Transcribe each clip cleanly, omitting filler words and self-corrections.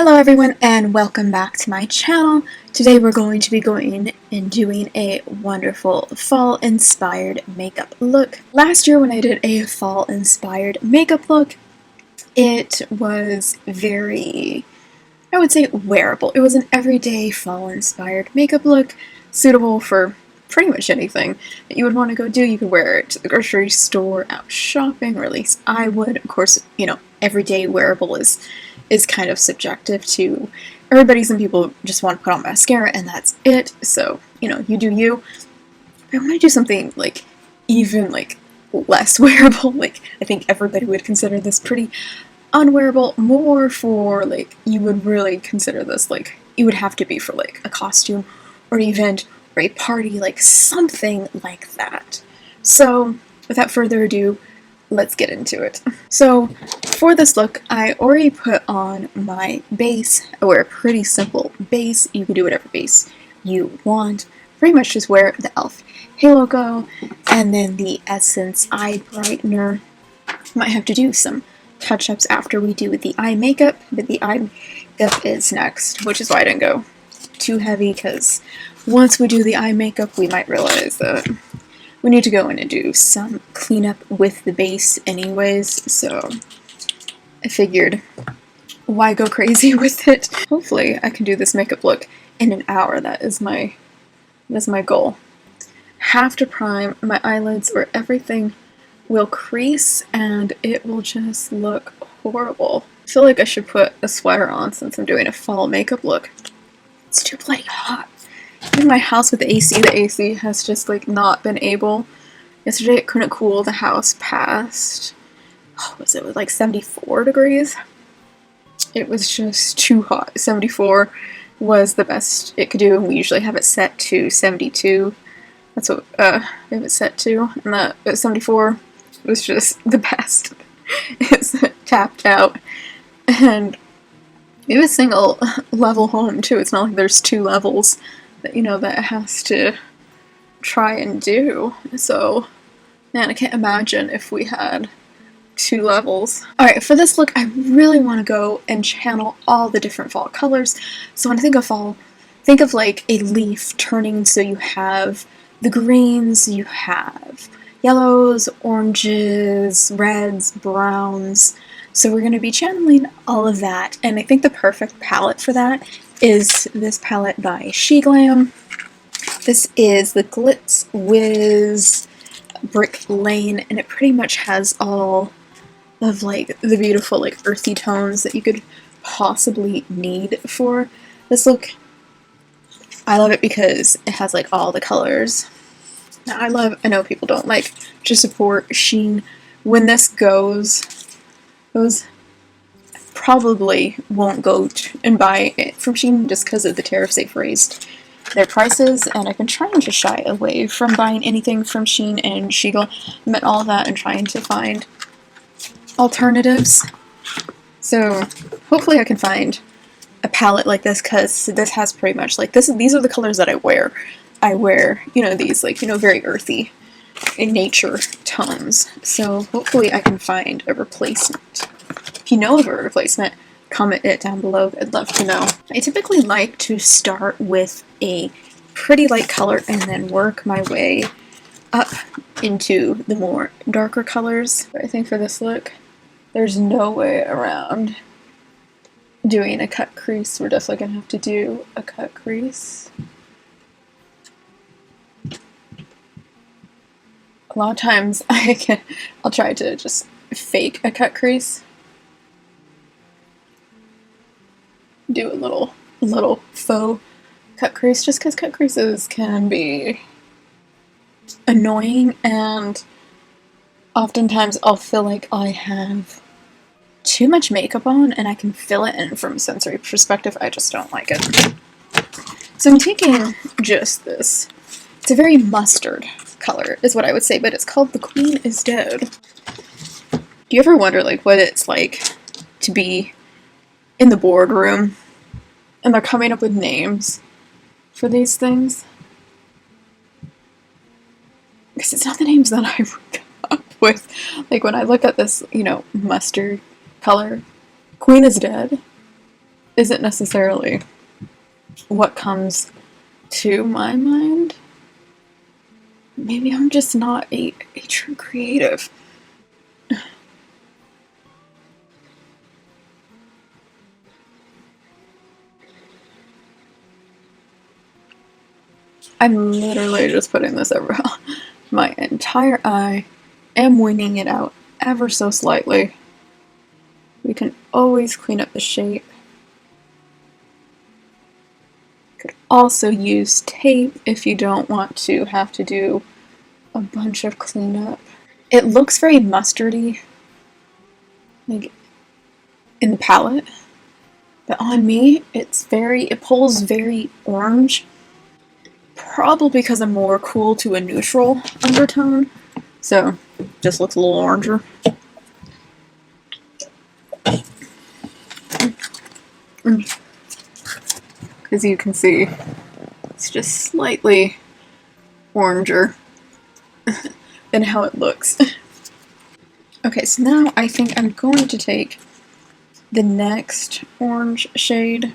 Hello everyone and welcome back to my channel. Today we're going to be going and doing a wonderful fall inspired makeup look. Last year when I did a fall inspired makeup look, it was very, I would say, wearable. It was an everyday fall inspired makeup look, suitable for pretty much anything that you would want to go do. You could wear it to the grocery store, out shopping, or at least I would. Of course, you know, everyday wearable is kind of subjective to everybody. Some people just want to put on mascara and that's it. So, you know, you do you. I want to do something like even like less wearable. Like, I think everybody would consider this pretty unwearable, more for like, you would really consider this like, you would have to be for like a costume or an event or a party, like something like that. So, without further ado, let's get into it. So, for this look, I already put on my base. I wear a pretty simple base. You can do whatever base you want. Pretty much just wear the e.l.f. Halo Glow and then the Essence Eye Brightener. Might have to do some touch-ups after we do the eye makeup, but the eye makeup is next, which is why I didn't go too heavy, because once we do the eye makeup, we might realize that we need to go in and do some cleanup with the base anyways, so I figured, why go crazy with it? Hopefully I can do this makeup look in an hour. That's my goal. Have to prime my eyelids where everything will crease and it will just look horrible. I feel like I should put a sweater on since I'm doing a fall makeup look. It's too bloody hot. In my house with the AC has just like not been able. Yesterday it couldn't cool the house past, was it like 74 degrees? It was just too hot. 74 was the best it could do, and we usually have it set to 72. That's what we have it set to, and that 74 was just the best. It's tapped out, and it was single level home too. It's not like there's two levels that, you know, that it has to try and do. So, man, I can't imagine if we had two levels. Alright, for this look, I really want to go and channel all the different fall colors. So when I think of fall, think of like a leaf turning, so you have the greens, you have yellows, oranges, reds, browns. So we're going to be channeling all of that, and I think the perfect palette for that is this palette by Glam. This is the Glitz Wiz Brick Lane, and it pretty much has all of like the beautiful like earthy tones that you could possibly need for this look. I love it because it has like all the colors. Now I know people don't like to support Shein. When this goes, probably won't go and buy it from Shein just because of the tariffs they've raised their prices, and I've been trying to shy away from buying anything from Shein and Shein and all of that, and trying to find alternatives. So hopefully I can find a palette like this, because this has pretty much like this. These are the colors that I wear. I wear, you know, these like, you know, very earthy in nature tones. So hopefully I can find a replacement. If you know of a replacement, comment it down below. I'd love to know. I typically like to start with a pretty light color and then work my way up into the more darker colors. But I think for this look, there's no way around doing a cut crease. We're definitely gonna have to do a cut crease. A lot of times I'll try to just fake a cut crease. Do a little faux cut crease, just because cut creases can be annoying, and oftentimes I'll feel like I have too much makeup on and I can fill it in. From a sensory perspective, I just don't like it. So I'm taking just this. It's a very mustard color is what I would say, but it's called The Queen is Dead. Do you ever wonder like what it's like to be in the boardroom and they're coming up with names for these things? Because it's not the names that I would come up with. Like when I look at this, you know, mustard color, Queen is Dead. isn't necessarily what comes to my mind. Maybe I'm just not a true creative. I'm literally just putting this over my entire eye and winging it out ever so slightly. We can always clean up the shape. Could also use tape if you don't want to have to do a bunch of cleanup. It looks very mustardy, like in the palette, but on me it pulls very orange. Probably because I'm more cool to a neutral undertone, so just looks a little oranger. As you can see, it's just slightly oranger than how it looks. Okay, so now I think I'm going to take the next orange shade,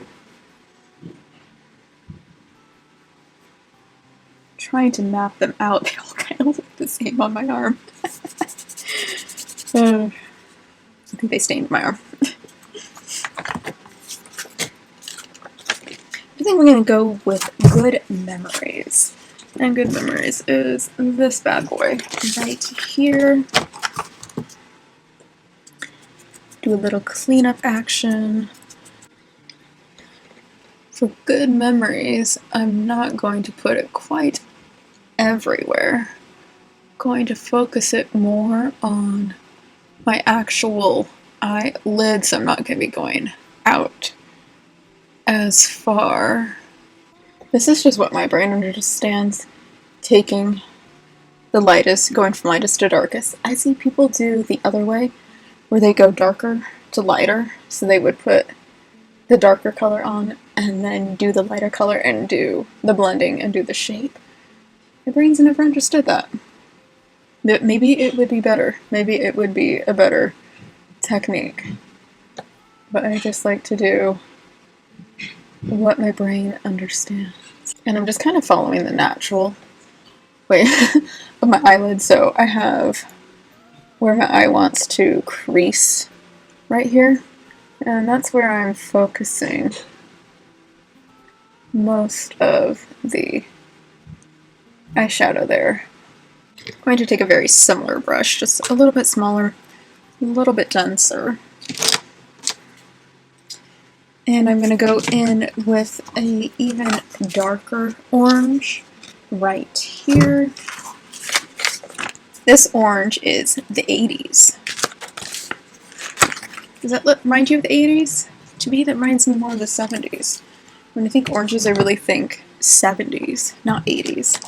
trying to map them out. They all kind of look the same on my arm. I think they stained my arm. I think we're going to go with Good Memories. And Good Memories is this bad boy right here. Do a little cleanup action. For Good Memories, I'm not going to put it quite everywhere. I'm going to focus it more on my actual eyelids. I'm not going to be going out as far. This is just what my brain understands, taking the lightest, going from lightest to darkest. I see people do the other way, where they go darker to lighter, so they would put the darker color on and then do the lighter color and do the blending and do the shape. My brain's never understood that. Maybe it would be better. Maybe it would be a better technique. But I just like to do what my brain understands. And I'm just kind of following the natural way of my eyelid. So I have where my eye wants to crease right here. And that's where I'm focusing most of the eyeshadow there. I'm going to take a very similar brush, just a little bit smaller, a little bit denser. And I'm going to go in with an even darker orange right here. This orange is the 80s. Does that remind you of the 80s? To me, that reminds me more of the 70s. When I think oranges, I really think 70s, not 80s.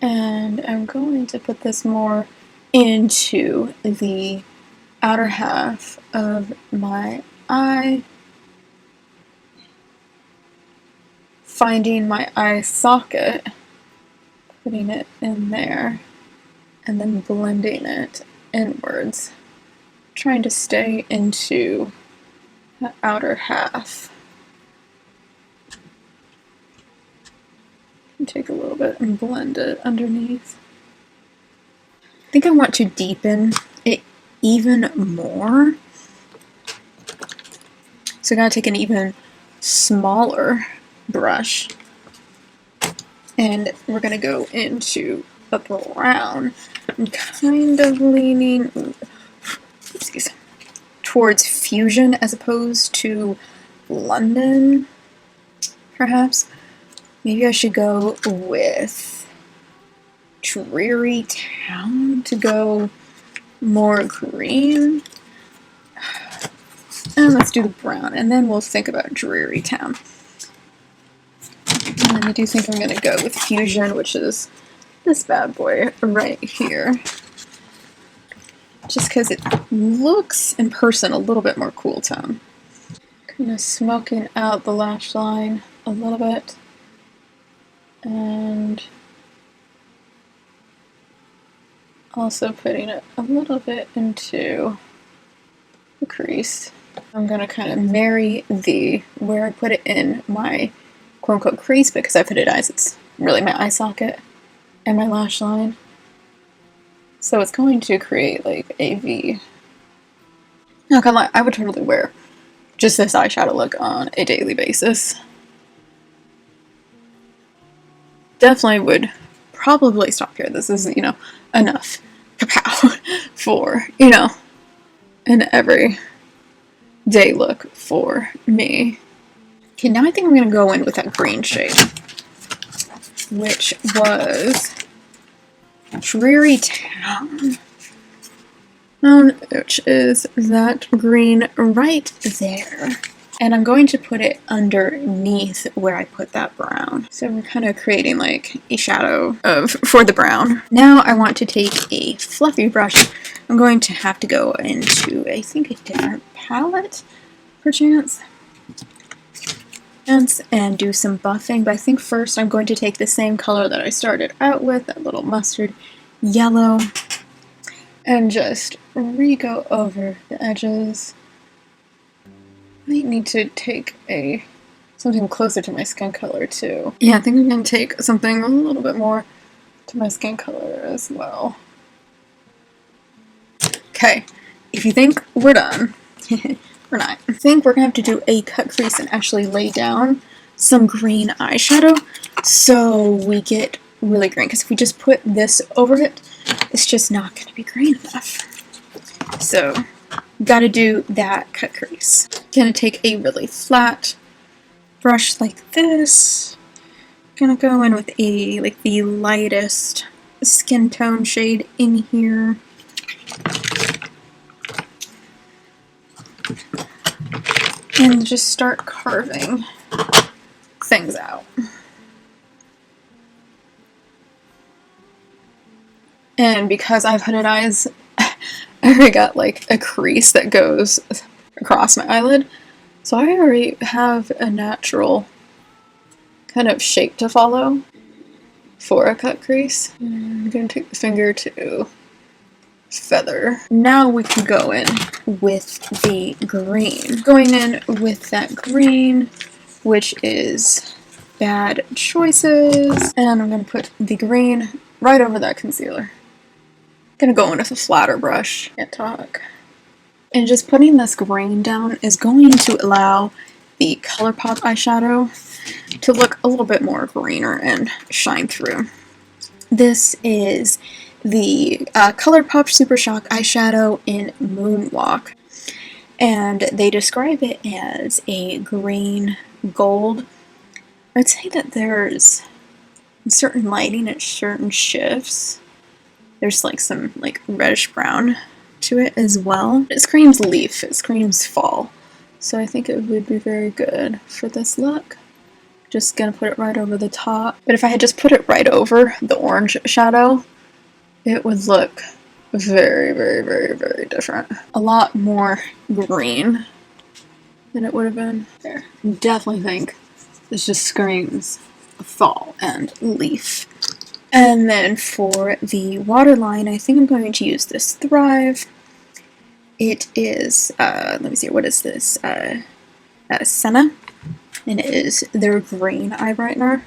And I'm going to put this more into the outer half of my eye, finding my eye socket, putting it in there, and then blending it inwards, trying to stay into the outer half. And take a little bit and blend it underneath. I think I want to deepen it even more. So I'm going to take an even smaller brush, and we're going to go into a brown. I'm kind of leaning towards Fusion as opposed to London, perhaps. Maybe I should go with Dreary Town to go more green. And let's do the brown, and then we'll think about Dreary Town. And I do think I'm going to go with Fusion, which is this bad boy right here. Just because it looks, in person, a little bit more cool tone. Kind of smoking out the lash line a little bit. And also putting it a little bit into the crease. I'm gonna kind of marry where I put it in my quote-unquote crease, because I put it as it's really my eye socket and my lash line. So it's going to create like a V. Not gonna lie, I would totally wear just this eyeshadow look on a daily basis. Definitely would probably stop here. This is, enough kapow for, an everyday look for me. Okay, now I think I'm gonna go in with that green shade, which was Dreary Town, which is that green right there. And I'm going to put it underneath where I put that brown. So we're kind of creating like a shadow for the brown. Now I want to take a fluffy brush. I'm going to have to go into, I think, a different palette, perchance, and do some buffing. But I think first I'm going to take the same color that I started out with, that little mustard yellow, and just re-go over the edges. I might need to take something closer to my skin color too. Yeah, I think I'm going to take something a little bit more to my skin color as well. Okay, if you think we're done, we're not. I think we're going to have to do a cut crease and actually lay down some green eyeshadow so we get really green. Because if we just put this over it, it's just not going to be green enough. So, gotta do that cut crease. Gonna take a really flat brush like this. Gonna go in with the lightest skin tone shade in here. And just start carving things out. And because I've hooded eyes, I already got like a crease that goes across my eyelid. So I already have a natural kind of shape to follow for a cut crease. I'm going to take the finger to feather. Now we can go in with the green. Going in with that green, which is Bad Choices. And I'm going to put the green right over that concealer. Gonna go in with a flatter brush. Can't talk. And just putting this green down is going to allow the ColourPop eyeshadow to look a little bit more greener and shine through. This is the ColourPop Super Shock eyeshadow in Moonwalk. And they describe it as a green gold. I'd say that there's certain lighting at certain shifts. There's like some like reddish brown to it as well. It screams leaf, it screams fall. So I think it would be very good for this look. Just gonna put it right over the top. But if I had just put it right over the orange shadow, it would look very, very, very, very different. A lot more green than it would have been. There. I definitely think this just screams fall and leaf. And then for the waterline, I think I'm going to use this Thrive. It is, let me see, what is this? Senna. And it is their green eye brightener.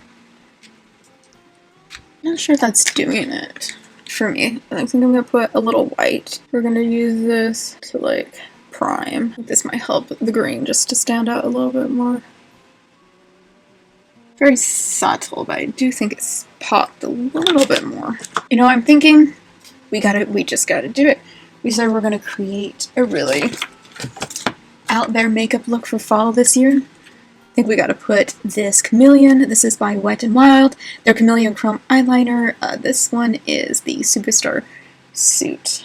Not sure if that's doing it for me. I think I'm going to put a little white. We're going to use this to like prime. This might help the green just to stand out a little bit more. Very subtle, but I do think it's popped a little bit more. You know, I'm thinking we just gotta do it. We said we're gonna create a really out there makeup look for fall this year. I think we gotta put this Chameleon. This is by Wet n Wild. Their Chameleon Chrome eyeliner. This one is the Superstar Suit.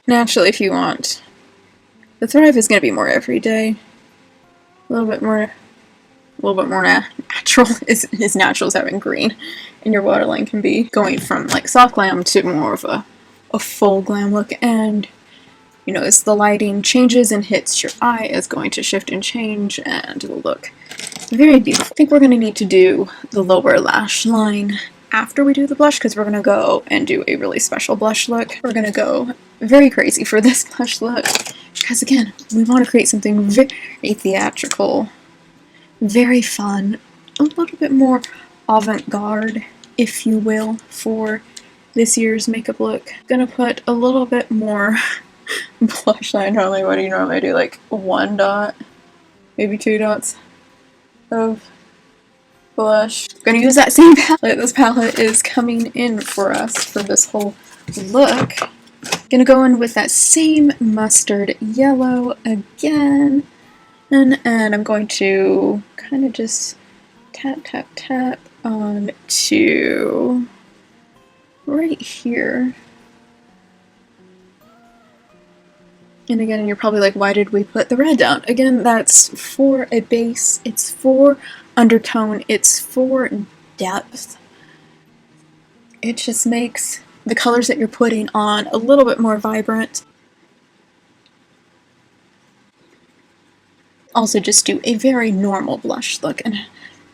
Naturally, if you want, the Thrive is gonna be more everyday. A little bit more natural. Is natural as having green, and your waterline can be going from like soft glam to more of a full glam look. And you know, as the lighting changes and hits your eye, it's going to shift and change, and it will look very beautiful. I think we're going to need to do the lower lash line after we do the blush, because we're going to go and do a really special blush look. We're going to go very crazy for this blush look, because again, we want to create something very theatrical, very fun, a little bit more avant-garde, if you will, for this year's makeup look. Gonna put a little bit more blush line. Normally, what do you normally do? Like 1 dot, maybe 2 dots of blush. Gonna use that same palette. This palette is coming in for us for this whole look. Gonna go in with that same mustard yellow again. And I'm going to kind of just tap, tap, tap on to right here. And again, you're probably like, why did we put the red down? Again, that's for a base, it's for undertone, it's for depth. It just makes the colors that you're putting on a little bit more vibrant. Also just do a very normal blush look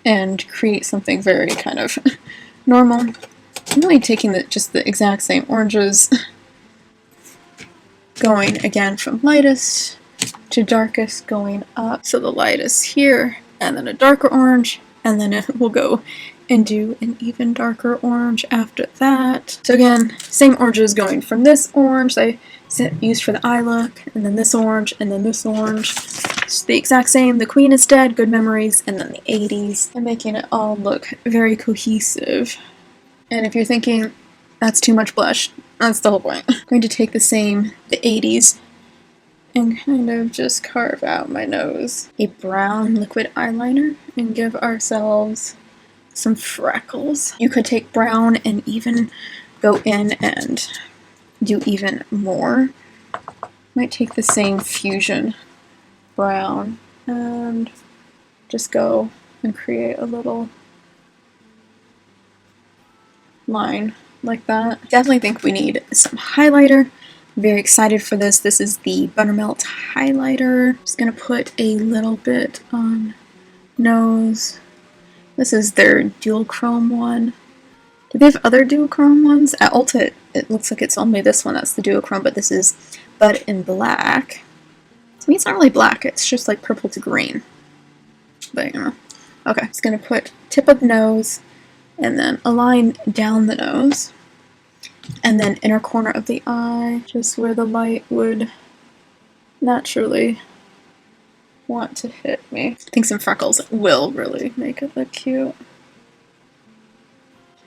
and create something very kind of normal. I'm really taking just the exact same oranges, going again from lightest to darkest, going up. So the lightest here, and then a darker orange, and then we'll go and do an even darker orange after that. So again, same oranges going from this orange I used for the eye look, and then this orange, and then this orange. It's the exact same. The Queen is Dead, Good Memories, and then the 80s. I'm making it all look very cohesive. And if you're thinking, that's too much blush, that's the whole point. I'm going to take the 80s, and kind of just carve out my nose. A brown liquid eyeliner, and give ourselves some freckles. You could take brown and even go in and do even more. Might take the same fusion brown and just go and create a little line like that. Definitely think we need some highlighter. Very excited for this. This is the Buttermelt highlighter. Just gonna put a little bit on nose. This is their duochrome one. Do they have other duochrome ones? At Ulta, it looks like it's only this one that's the duochrome, but this is Bud in Black. To me, it's not really black. It's just like purple to green. But you know. Okay, just gonna put tip of the nose, and then a line down the nose, and then inner corner of the eye, just where the light would naturally want to hit me. I think some freckles will really make it look cute.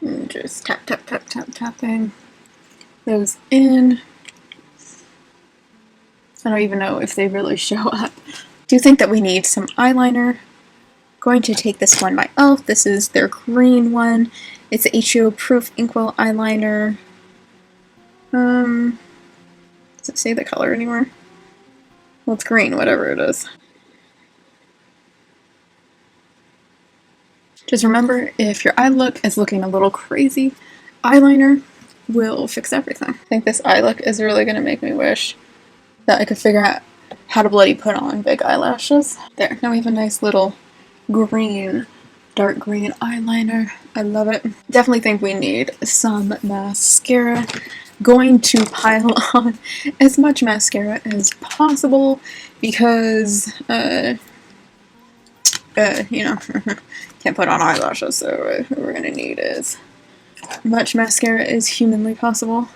And just tap, tap, tap, tap, tapping those in. I don't even know if they really show up. Do think that we need some eyeliner. Going to take this one by e.l.f. This is their green one. It's a HO Proof Inkwell eyeliner. Does it say the color anywhere? Well, it's green, whatever it is. Just remember, if your eye look is looking a little crazy, eyeliner will fix everything. I think this eye look is really going to make me wish that I could figure out how to bloody put on big eyelashes. There, now we have a nice little green, dark green eyeliner. I love it. Definitely think we need some mascara. Going to pile on as much mascara as possible because, you know, can't put on eyelashes, so what we're gonna need is much mascara as humanly possible.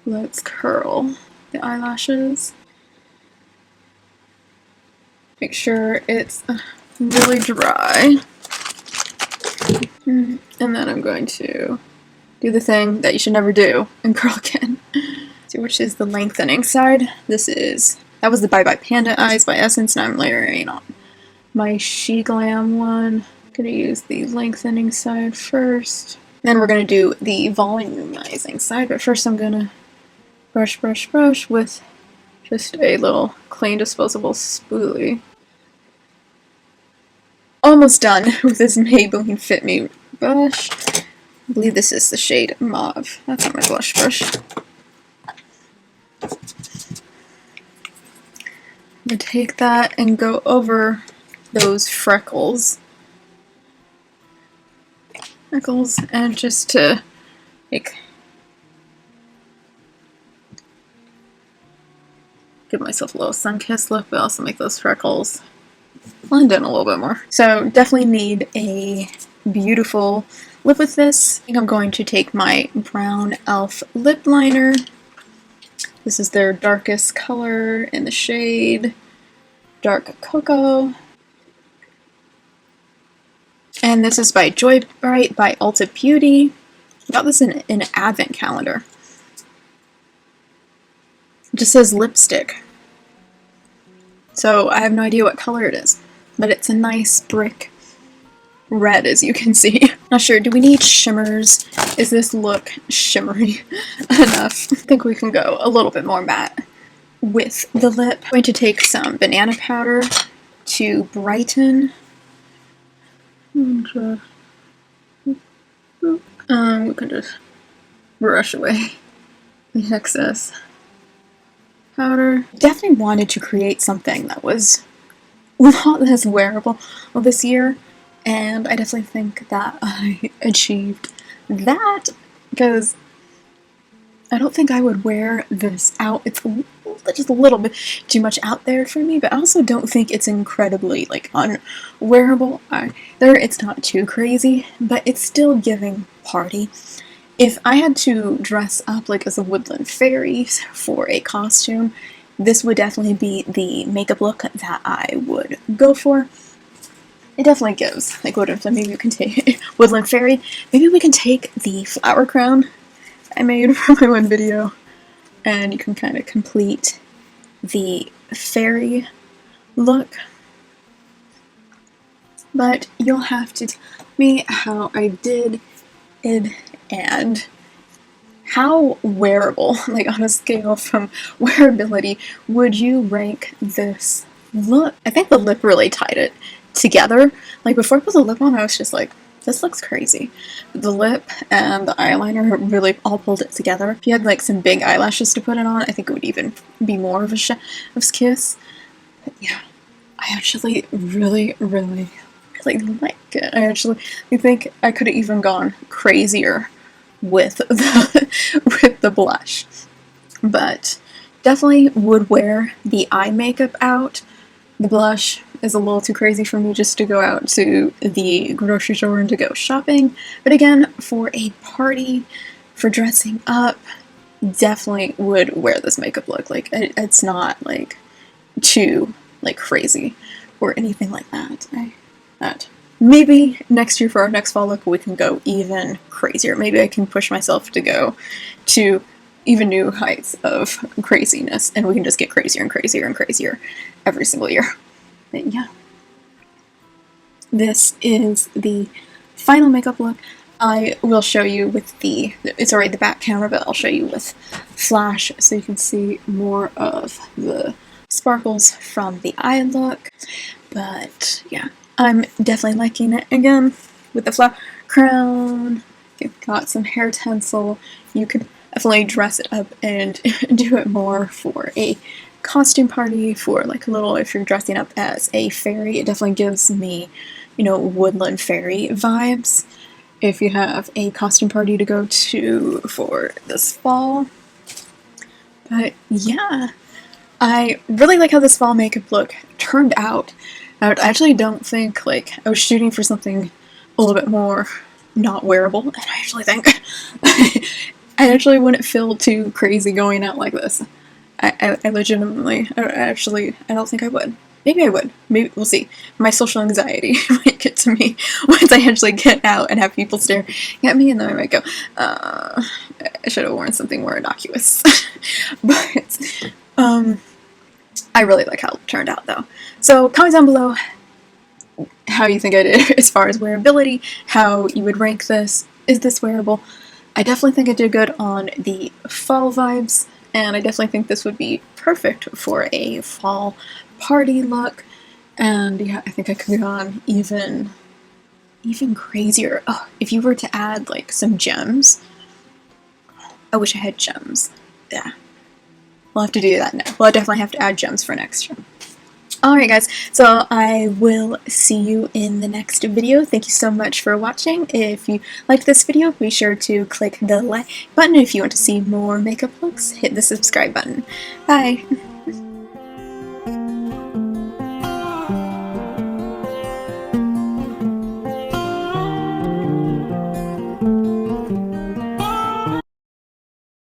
Let's curl the eyelashes. Make sure it's really dry. And then I'm going to do the thing that you should never do and curl again. So which is the lengthening side. That was the Bye Bye Panda Eyes by Essence, and I'm layering on my Glam one. I'm gonna use the lengthening side first. Then we're gonna do the volumizing side, but first I'm gonna brush, brush, brush with just a little clean disposable spoolie. Almost done with this Maybelline Fit Me brush. I believe this is the shade Mauve. That's not my blush brush. I'm gonna take that and go over those freckles. And just to like give myself a little sun-kissed look, but also make those freckles blend in a little bit more. So definitely need a beautiful lip with this. I think I'm going to take my brown e.l.f. lip liner. This is their darkest color in the shade Dark Cocoa. And this is by Joy Bright by Ulta Beauty. I got this in an advent calendar. It just says lipstick. So I have no idea what color it is, but it's a nice brick red, as you can see. Not sure, do we need shimmers? Is this look shimmery enough? I think we can go a little bit more matte with the lip. I'm going to take some banana powder to brighten. We can just brush away the excess powder. Definitely wanted to create something that was not as wearable this year, and I definitely think that I achieved that, because I don't think I would wear this out. It's just a little bit too much out there for me, but I also don't think it's incredibly like unwearable either. It's not too crazy, but it's still giving party. If I had to dress up like as a woodland fairy for a costume, this would definitely be the makeup look that I would go for. It definitely gives like woodland. Maybe you can take woodland fairy. Maybe we can take the flower crown I made for my one video, and you can kind of complete the fairy look. But you'll have to tell me how I did it and how wearable, like on a scale from wearability, would you rank this look? I think the lip really tied it together. Like before I put the lip on, I was just like, this looks crazy. The lip and the eyeliner really all pulled it together. If you had like some big eyelashes to put it on, I think it would even be more of a chef's kiss. But yeah, I actually really like it. I actually think I could have even gone crazier with the blush. But definitely would wear the eye makeup out. The blush is a little too crazy for me just to go out to the grocery store and to go shopping. But again, for a party, for dressing up, definitely would wear this makeup look. Like it's not like too like crazy or anything like that. Maybe next year for our next fall look we can go even crazier. Maybe I can push myself to go to even new heights of craziness, and we can just get crazier and crazier and crazier every single year. But yeah, this is the final makeup look. I will show you with it's already the back camera, but I'll show you with flash so you can see more of the sparkles from the eye look. But yeah, I'm definitely liking it. Again, with the flower crown, you've got some hair tinsel. You could definitely dress it up and do it more for a costume party, for like a little, if you're dressing up as a fairy. It definitely gives me, you know, woodland fairy vibes if you have a costume party to go to for this fall. But yeah, I really like how this fall makeup look turned out. I actually don't think, like, I was shooting for something a little bit more not wearable, and I actually think I actually wouldn't feel too crazy going out like this. I legitimately, I don't think I would. Maybe I would. Maybe, we'll see. My social anxiety might get to me once I actually get out and have people stare at me, and then I might go, I should have worn something more innocuous. But, I really like how it turned out, though. So, comment down below how you think I did as far as wearability, how you would rank this. Is this wearable? I definitely think I did good on the fall vibes, and I definitely think this would be perfect for a fall party look. And yeah, I think I could have gone even crazier. Oh, if you were to add like some gems. I wish I had gems. Yeah. We'll have to do that now. Well, I definitely have to add gems for next year. Alright guys, so I will see you in the next video. Thank you so much for watching. If you liked this video, be sure to click the like button. If you want to see more makeup looks, hit the subscribe button. Bye!